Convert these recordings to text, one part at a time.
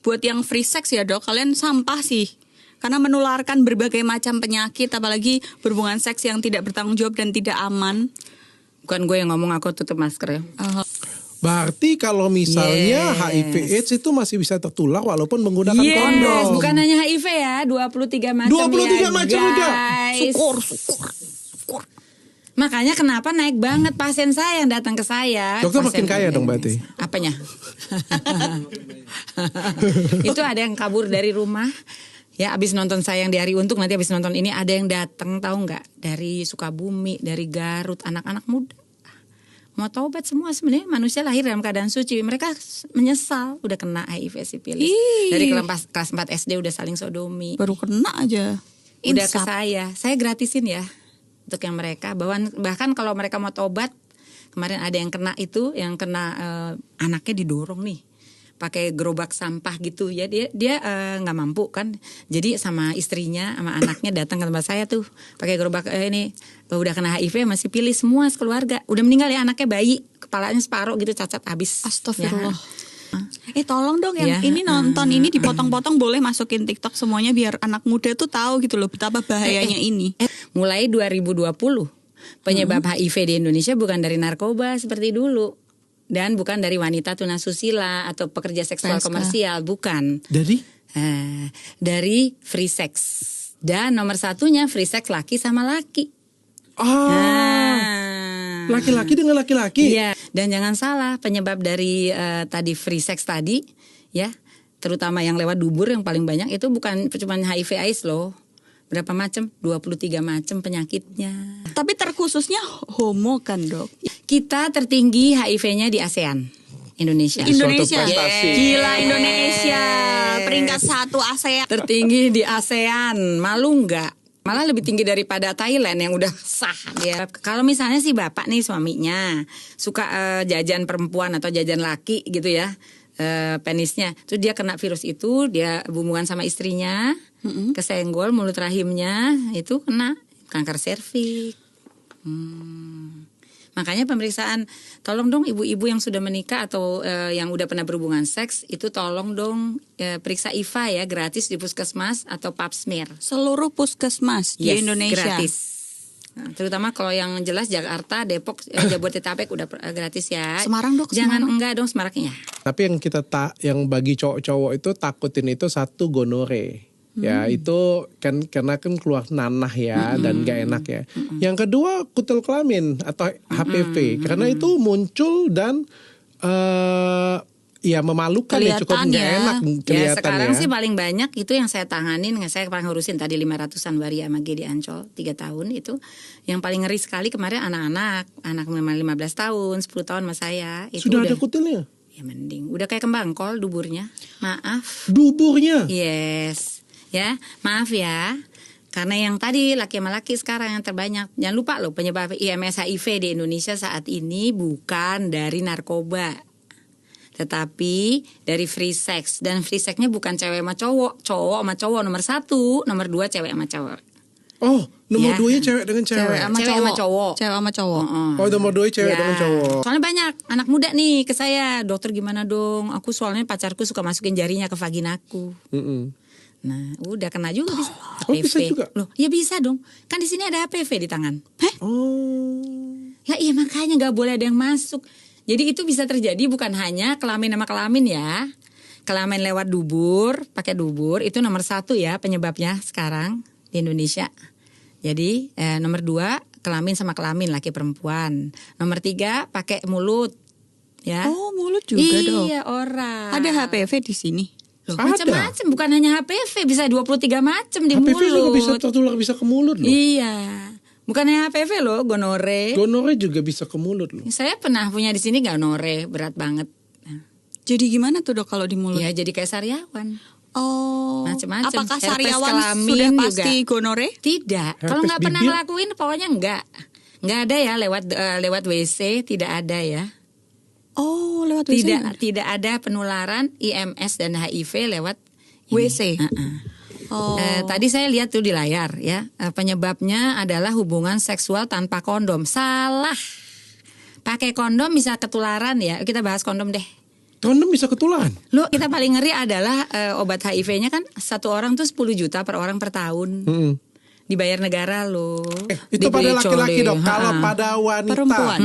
buat yang free sex ya dok, kalian sampah sih. Karena menularkan berbagai macam penyakit, apalagi berhubungan seks yang tidak bertanggung jawab dan tidak aman. Bukan gue yang ngomong, aku tutup masker ya. Berarti kalau misalnya HIV AIDS itu masih bisa tertular walaupun menggunakan kondom. Bukan hanya HIV ya, 23 macam 23 ya, macam juga. Syukur. Makanya kenapa naik banget pasien saya yang datang ke saya. Dokter makin kaya dong berarti. Apanya? Itu ada yang kabur dari rumah. Ya abis nonton Sayang di Hari Untuk, nanti abis nonton ini ada yang datang, tahu nggak? Dari Sukabumi, dari Garut, anak-anak muda. Mau taubat semua, sebenarnya manusia lahir dalam keadaan suci. Mereka menyesal udah kena HIV sipilis. Dari kelas 4 SD udah saling sodomi. Baru kena aja. Udah ke saya gratisin ya untuk yang mereka. Bahkan kalau mereka mau taubat, kemarin ada yang kena itu, yang kena anaknya didorong nih pakai gerobak sampah gitu ya, dia nggak mampu kan, jadi sama istrinya sama anaknya datang ke tempat saya tuh pakai gerobak ini udah kena HIV, masih pilih semua sekeluarga, udah meninggal ya anaknya, bayi kepalanya separuh gitu, cacat habis. Astagfirullah. Tolong dong yang ini nonton ini dipotong-potong, boleh masukin TikTok semuanya biar anak muda tuh tahu gitu loh betapa bahayanya ini. Mulai 2020 penyebab HIV di Indonesia bukan dari narkoba seperti dulu. Dan bukan dari wanita tunasusila atau pekerja seksual komersial, bukan. Dari free sex. Dan nomor satunya free sex laki sama laki. Laki-laki dengan laki-laki. Iya, dan jangan salah, penyebab dari tadi free sex tadi ya, terutama yang lewat dubur yang paling banyak itu bukan cuma HIV AIDS loh. Berapa macam? 23 macam penyakitnya. Tapi terkhususnya homo kan dok? Kita tertinggi HIV-nya di ASEAN. Indonesia. Gila Indonesia. Peringkat 1 ASEAN. Tertinggi di ASEAN. Malu nggak? Malah lebih tinggi daripada Thailand yang udah sah dia. Kalau misalnya si bapak nih suaminya suka jajan perempuan atau jajan laki gitu ya. Penisnya, terus dia kena virus itu, dia hubungan sama istrinya, kesenggol mulut rahimnya, itu kena kanker serviks. Makanya pemeriksaan, tolong dong ibu-ibu yang sudah menikah atau yang udah pernah berhubungan seks, itu tolong dong periksa IVA ya, gratis di puskesmas atau pap smear. Seluruh puskesmas di Indonesia gratis. Nah, terutama kalau yang jelas Jakarta, Depok, Jabodetabek udah gratis ya. Semarang dok, jangan Semarang. enggak dong Semarangnya. Tapi yang yang bagi cowok-cowok itu takutin itu satu gonore. Ya itu kan karena kan keluar nanah ya dan gak enak ya. Yang kedua kutil kelamin atau HPV karena itu muncul dan ya memalukan ya, cukup gak enak kelihatan ya. Sekarang sih paling banyak itu yang saya tanganin, saya paling ngurusin tadi 500-an waria sama di Ancol 3 tahun itu. Yang paling ngeri sekali kemarin anak 15 tahun, 10 tahun sama saya. Itu sudah ada kutilnya? Ya mending, udah kayak kembang kol duburnya. Maaf. Duburnya? Yes. Ya, maaf ya. Karena yang tadi laki sama laki sekarang yang terbanyak. Jangan lupa loh, penyebab IMS HIV di Indonesia saat ini bukan dari narkoba, tetapi dari free sex. Dan free sexnya bukan cewek sama cowok, cowok sama cowok nomor 1, nomor 2 cewek sama cowok. Oh, nomor 2-nya cewek dengan cewek. Cewek sama cowok. Cewek sama cowok. Oh, nomor 2 cewek dengan cowok. Soalnya banyak anak muda nih ke saya, dokter gimana dong? Aku soalnya pacarku suka masukin jarinya ke vaginaku. Nah, udah kena juga bisa. HPV. Oh, bisa juga? Loh, ya bisa dong. Kan di sini ada HPV di tangan. Oh. Ya iya makanya nggak boleh ada yang masuk. Jadi itu bisa terjadi bukan hanya kelamin sama kelamin ya. Kelamin lewat dubur, pakai dubur itu nomor 1 ya penyebabnya sekarang di Indonesia. Jadi nomor 2 kelamin sama kelamin laki perempuan. Nomor 3 pakai mulut. Ya. Oh mulut juga dong. Iya orang. Ada HPV di sini. Loh, macam-macam, bukan hanya HPV, bisa 23 macam di HPV mulut. HPV juga bisa tertular, bisa ke mulut loh. Iya. Bukan hanya HPV loh, gonore. Gonore juga bisa ke mulut loh. Saya pernah punya di sini gonore, berat banget. Jadi gimana tuh dok kalau di mulut? Ya jadi kayak sariawan. Oh. Macam-macam. Apakah Herpes sariawan kelamin sudah juga. pasti gonore? Tidak. Kalau nggak pernah ngelakuin, pokoknya enggak. Nggak ada ya lewat WC, tidak ada ya. Oh, lewat WC. Tidak ada penularan IMS dan HIV lewat WC. Oh. Tadi saya lihat tuh di layar ya, penyebabnya adalah hubungan seksual tanpa kondom. Salah. Pakai kondom bisa ketularan ya. Kita bahas kondom deh. Kondom bisa ketularan. Lo kita paling ngeri adalah obat HIV-nya kan 1 orang tuh 10 juta per orang per tahun. Dibayar negara lo. Itu pada laki-laki dok. Kalau Ha-ha. pada wanita Perempuan.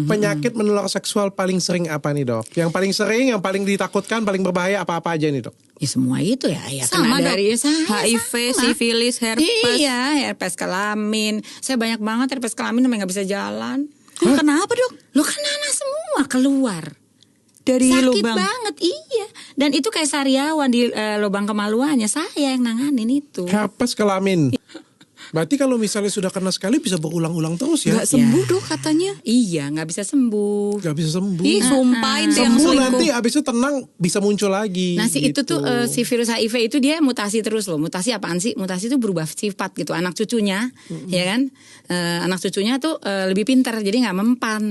penyakit menular seksual paling sering apa nih dok? Yang paling sering, yang paling ditakutkan, paling berbahaya apa-apa aja nih dok? Ya semua itu ya Sama kena dok. dari HIV, sifilis, herpes. Iya, herpes kelamin. Saya banyak banget herpes kelamin sampai nggak bisa jalan. Kenapa dok? Lo kan anak semua keluar. Dari Sakit lubang. banget, iya. Dan itu kayak sariawan di lubang kemaluannya. Saya yang nanganin itu. Herpes kelamin. Berarti kalau misalnya sudah kena sekali bisa berulang-ulang terus ya? Gak sembuh dok katanya. Iya, nggak bisa sembuh. Gak bisa sembuh. Ih sumpah itu yang Sembuh selingkuh. nanti abis itu tenang bisa muncul lagi. Nah si itu gitu. tuh si virus HIV itu dia mutasi terus loh. Mutasi apaan sih? Mutasi itu berubah sifat gitu. Anak cucunya, ya kan? Anak cucunya tuh lebih pintar, jadi nggak mempan.